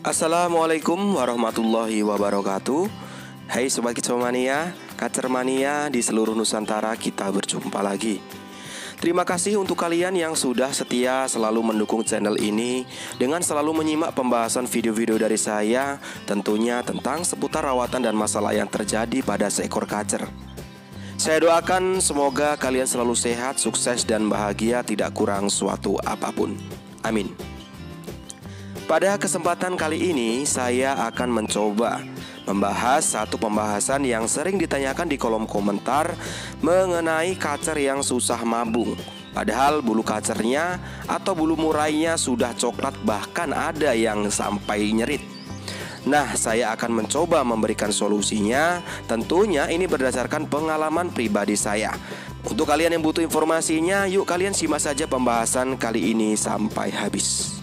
Assalamualaikum warahmatullahi wabarakatuh. Hai Sobat Kicomania, Kacermania di seluruh Nusantara, kita berjumpa lagi. Terima kasih untuk kalian yang sudah setia selalu mendukung channel ini dengan selalu menyimak pembahasan video-video dari saya, tentunya tentang seputar rawatan dan masalah yang terjadi pada seekor kacer. Saya doakan semoga kalian selalu sehat, sukses, dan bahagia, tidak kurang suatu apapun. Amin. Pada kesempatan kali ini saya akan mencoba membahas satu pembahasan yang sering ditanyakan di kolom komentar mengenai kacer yang susah mabung. Padahal bulu kacernya atau bulu murainya sudah coklat, bahkan ada yang sampai nyerit. Nah, saya akan mencoba memberikan solusinya. Tentunya ini berdasarkan pengalaman pribadi saya. Untuk kalian yang butuh informasinya, yuk kalian simak saja pembahasan kali ini sampai habis.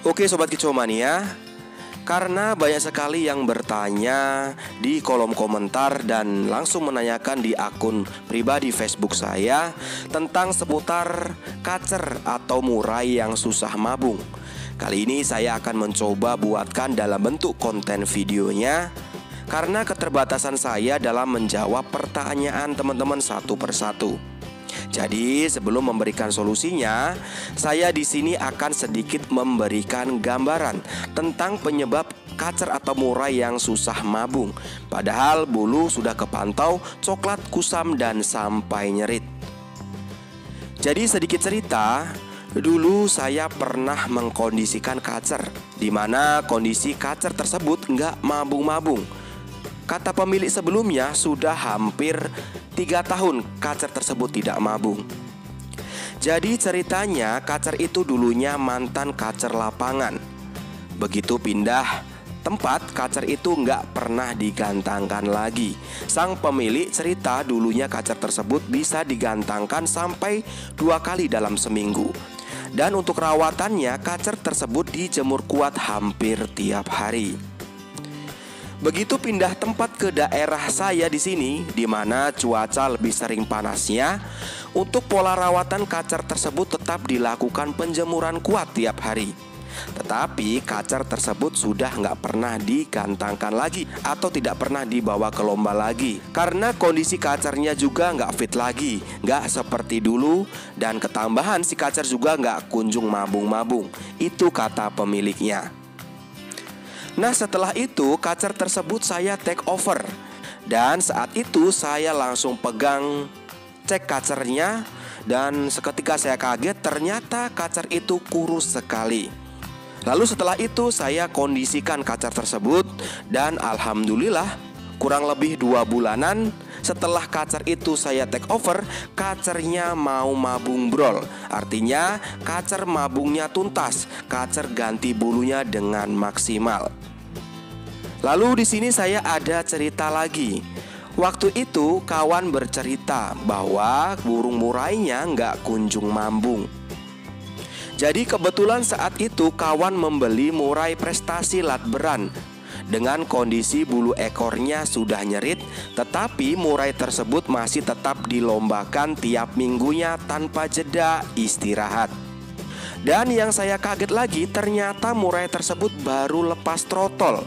Oke Sobat Kicomania, karena banyak sekali yang bertanya di kolom komentar dan langsung menanyakan di akun pribadi Facebook saya tentang seputar kacer atau murai yang susah mabung. Kali ini saya akan mencoba buatkan dalam bentuk konten videonya, karena keterbatasan saya dalam menjawab pertanyaan teman-teman satu persatu. Jadi sebelum memberikan solusinya, saya di sini akan sedikit memberikan gambaran tentang penyebab kacer atau murai yang susah mabung. Padahal bulu sudah kepantau coklat, kusam, dan sampai nyerit. Jadi sedikit cerita, dulu saya pernah mengkondisikan kacer, di mana kondisi kacer tersebut nggak mabung-mabung. Kata pemilik sebelumnya sudah hampir 3 tahun kacer tersebut tidak mabung. Jadi ceritanya kacer itu dulunya mantan kacer lapangan. Begitu pindah tempat, kacer itu nggak pernah digantangkan lagi. Sang pemilik cerita dulunya kacer tersebut bisa digantangkan sampai 2 kali dalam seminggu. Dan untuk rawatannya, kacer tersebut dijemur kuat hampir tiap hari. Begitu pindah tempat ke daerah saya di sini, di mana cuaca lebih sering panasnya, untuk pola rawatan kacer tersebut tetap dilakukan penjemuran kuat tiap hari. Tetapi kacer tersebut sudah nggak pernah digantangkan lagi atau tidak pernah dibawa ke lomba lagi, karena kondisi kacernya juga nggak fit lagi, nggak seperti dulu, dan ketambahan si kacer juga nggak kunjung mabung-mabung. Itu kata pemiliknya. Nah, setelah itu kacer tersebut saya take over. Dan saat itu saya langsung pegang cek kacernya, dan seketika saya kaget ternyata kacer itu kurus sekali. Lalu setelah itu saya kondisikan kacer tersebut, dan alhamdulillah kurang lebih 2 bulanan setelah kacer itu saya take over, kacernya mau mabung brol. Artinya kacer mabungnya tuntas, kacer ganti bulunya dengan maksimal. Lalu di sini saya ada cerita lagi. Waktu itu kawan bercerita bahwa burung murainya nggak kunjung mambung. Jadi kebetulan saat itu kawan membeli murai prestasi latberan dengan kondisi bulu ekornya sudah nyerit, tetapi murai tersebut masih tetap dilombakan tiap minggunya tanpa jeda istirahat. Dan yang saya kaget lagi, ternyata murai tersebut baru lepas trotol.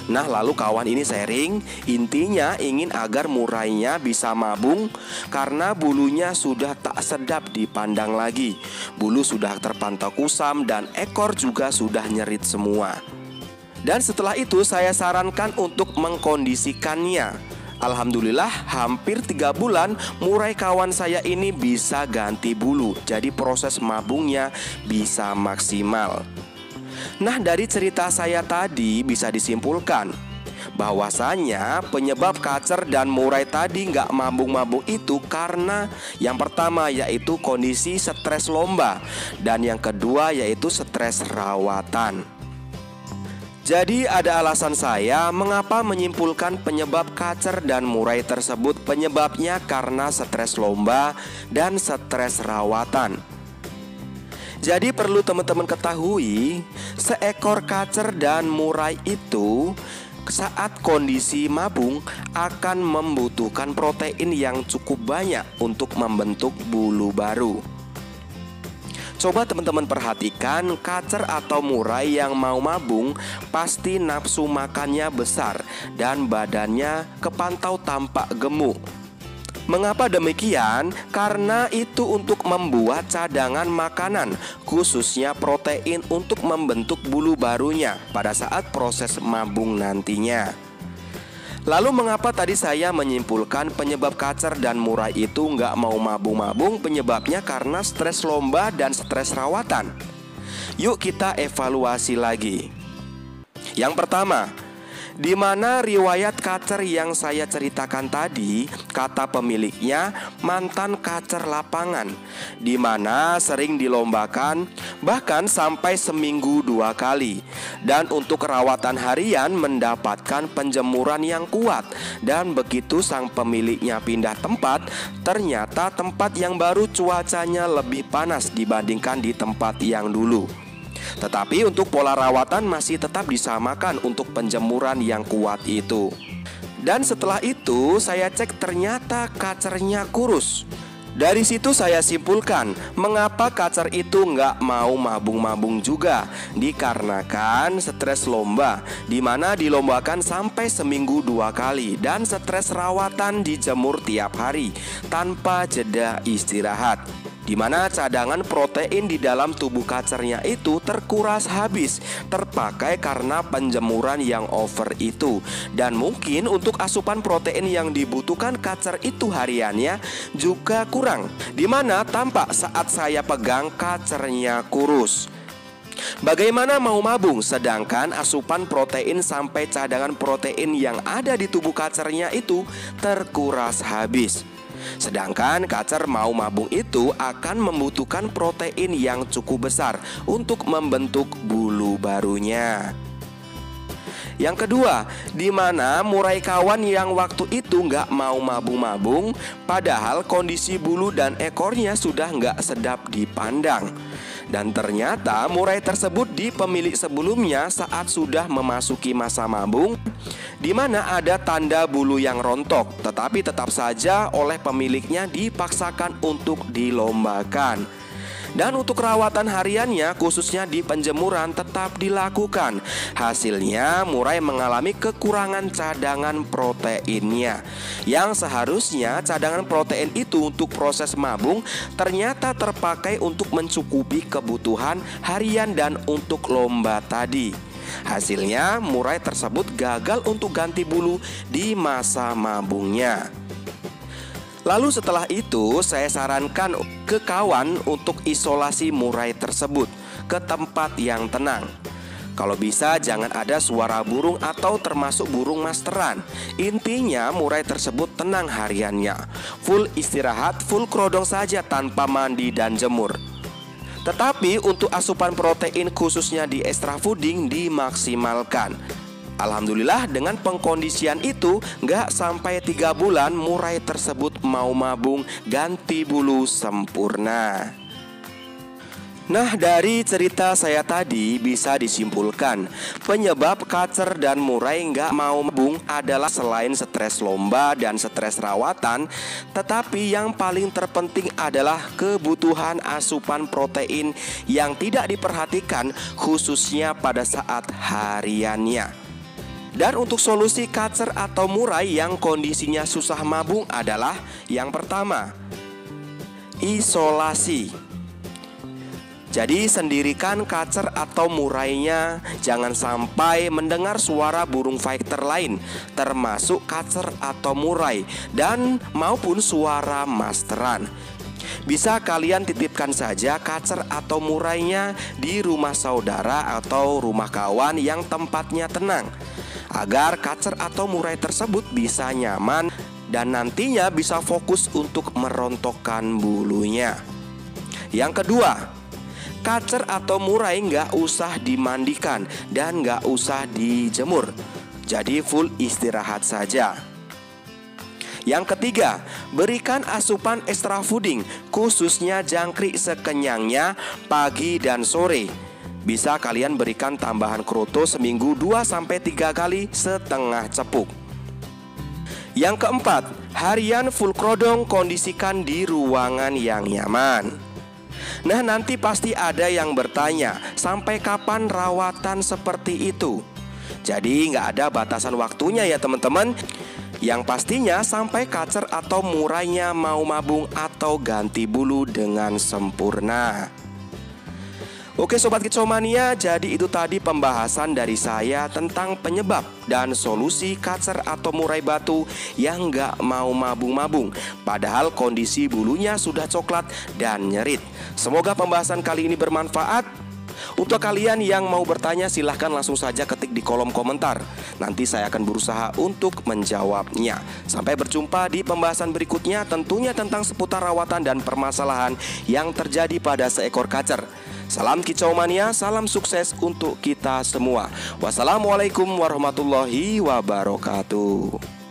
Nah, lalu kawan ini sharing, intinya ingin agar murainya bisa mabung karena bulunya sudah tak sedap dipandang lagi. Bulu sudah terpantau kusam dan ekor juga sudah nyerit semua. Dan setelah itu saya sarankan untuk mengkondisikannya. Alhamdulillah hampir 3 bulan murai kawan saya ini bisa ganti bulu. Jadi proses mabungnya bisa maksimal. Nah, dari cerita saya tadi bisa disimpulkan bahwasanya penyebab kacer dan murai tadi nggak mabung-mabung itu karena yang pertama yaitu kondisi stres lomba, dan yang kedua yaitu stres rawatan. Jadi ada alasan saya mengapa menyimpulkan penyebab kacer dan murai tersebut penyebabnya karena stres lomba dan stres rawatan. Jadi perlu teman-teman ketahui, seekor kacer dan murai itu saat kondisi mabung akan membutuhkan protein yang cukup banyak untuk membentuk bulu baru. Coba teman-teman perhatikan, kacer atau murai yang mau mabung pasti nafsu makannya besar dan badannya kepantau tampak gemuk. Mengapa demikian? Karena itu untuk membuat cadangan makanan, khususnya protein untuk membentuk bulu barunya pada saat proses mabung nantinya. Lalu mengapa tadi saya menyimpulkan penyebab kacer dan murai itu nggak mau mabung-mabung? Penyebabnya karena stres lomba dan stres rawatan. Yuk kita evaluasi lagi. Yang pertama, di mana riwayat kacer yang saya ceritakan tadi, kata pemiliknya mantan kacer lapangan, di mana sering dilombakan bahkan sampai seminggu 2 kali. Dan untuk rawatan harian mendapatkan penjemuran yang kuat. Dan begitu sang pemiliknya pindah tempat, ternyata tempat yang baru cuacanya lebih panas dibandingkan di tempat yang dulu. Tetapi untuk pola rawatan masih tetap disamakan untuk penjemuran yang kuat itu. Dan setelah itu saya cek ternyata kacernya kurus. Dari situ saya simpulkan mengapa kacer itu nggak mau mabung-mabung juga. Dikarenakan stres lomba, di mana dilombakan sampai seminggu 2 kali. Dan stres rawatan dijemur tiap hari tanpa jeda istirahat, di mana cadangan protein di dalam tubuh kacernya itu terkuras habis, terpakai karena penjemuran yang over itu. Dan mungkin untuk asupan protein yang dibutuhkan kacer itu hariannya juga kurang, di mana tampak saat saya pegang kacernya kurus. Bagaimana mau mabung sedangkan asupan protein sampai cadangan protein yang ada di tubuh kacernya itu terkuras habis? Sedangkan kacer mau mabung itu akan membutuhkan protein yang cukup besar untuk membentuk bulu barunya. Yang kedua, di mana murai kawan yang waktu itu nggak mau mabung-mabung, padahal kondisi bulu dan ekornya sudah nggak sedap dipandang. Dan ternyata murai tersebut di pemilik sebelumnya saat sudah memasuki masa mabung, di mana ada tanda bulu yang rontok, tetapi tetap saja oleh pemiliknya dipaksakan untuk dilombakan. Dan untuk rawatan hariannya khususnya di penjemuran tetap dilakukan. Hasilnya murai mengalami kekurangan cadangan proteinnya, yang seharusnya cadangan protein itu untuk proses mabung ternyata terpakai untuk mencukupi kebutuhan harian dan untuk lomba tadi. Hasilnya murai tersebut gagal untuk ganti bulu di masa mabungnya. Lalu setelah itu saya sarankan ke kawan untuk isolasi murai tersebut ke tempat yang tenang. Kalau bisa jangan ada suara burung atau termasuk burung masteran. Intinya murai tersebut tenang hariannya, full istirahat, full kerodong saja tanpa mandi dan jemur. Tetapi untuk asupan protein khususnya di extra fooding dimaksimalkan. Alhamdulillah dengan pengkondisian itu nggak sampai 3 bulan murai tersebut mau mabung ganti bulu sempurna. Nah, dari cerita saya tadi bisa disimpulkan penyebab kacer dan murai nggak mau mabung adalah selain stres lomba dan stres rawatan, tetapi yang paling terpenting adalah kebutuhan asupan protein yang tidak diperhatikan khususnya pada saat hariannya. Dan untuk solusi kacer atau murai yang kondisinya susah mabung adalah yang pertama, isolasi. Jadi sendirikan kacer atau murainya, jangan sampai mendengar suara burung fighter lain, termasuk kacer atau murai dan maupun suara masteran. Bisa kalian titipkan saja kacer atau murainya di rumah saudara atau rumah kawan yang tempatnya tenang, agar kacer atau murai tersebut bisa nyaman dan nantinya bisa fokus untuk merontokkan bulunya. Yang kedua, kacer atau murai nggak usah dimandikan dan nggak usah dijemur. Jadi full istirahat saja. Yang ketiga, berikan asupan extra fooding khususnya jangkrik sekenyangnya pagi dan sore. bisa kalian berikan tambahan kroto seminggu 2-3 kali setengah cepuk. Yang keempat, harian full krodong kondisikan di ruangan yang nyaman. Nah, nanti pasti ada yang bertanya, sampai kapan rawatan seperti itu? Jadi nggak ada batasan waktunya ya teman-teman. Yang pastinya sampai kacer atau murainya mau mabung atau ganti bulu dengan sempurna. Oke Sobat Kicomania, jadi itu tadi pembahasan dari saya tentang penyebab dan solusi kacer atau murai batu yang nggak mau mabung-mabung, padahal kondisi bulunya sudah coklat dan nyerit. Semoga pembahasan kali ini bermanfaat. Untuk kalian yang mau bertanya, silahkan langsung saja ketik di kolom komentar. Nanti saya akan berusaha untuk menjawabnya. Sampai berjumpa di pembahasan berikutnya, tentunya tentang seputar rawatan dan permasalahan yang terjadi pada seekor kacer. Salam Kicau Mania, salam sukses untuk kita semua. Wassalamualaikum warahmatullahi wabarakatuh.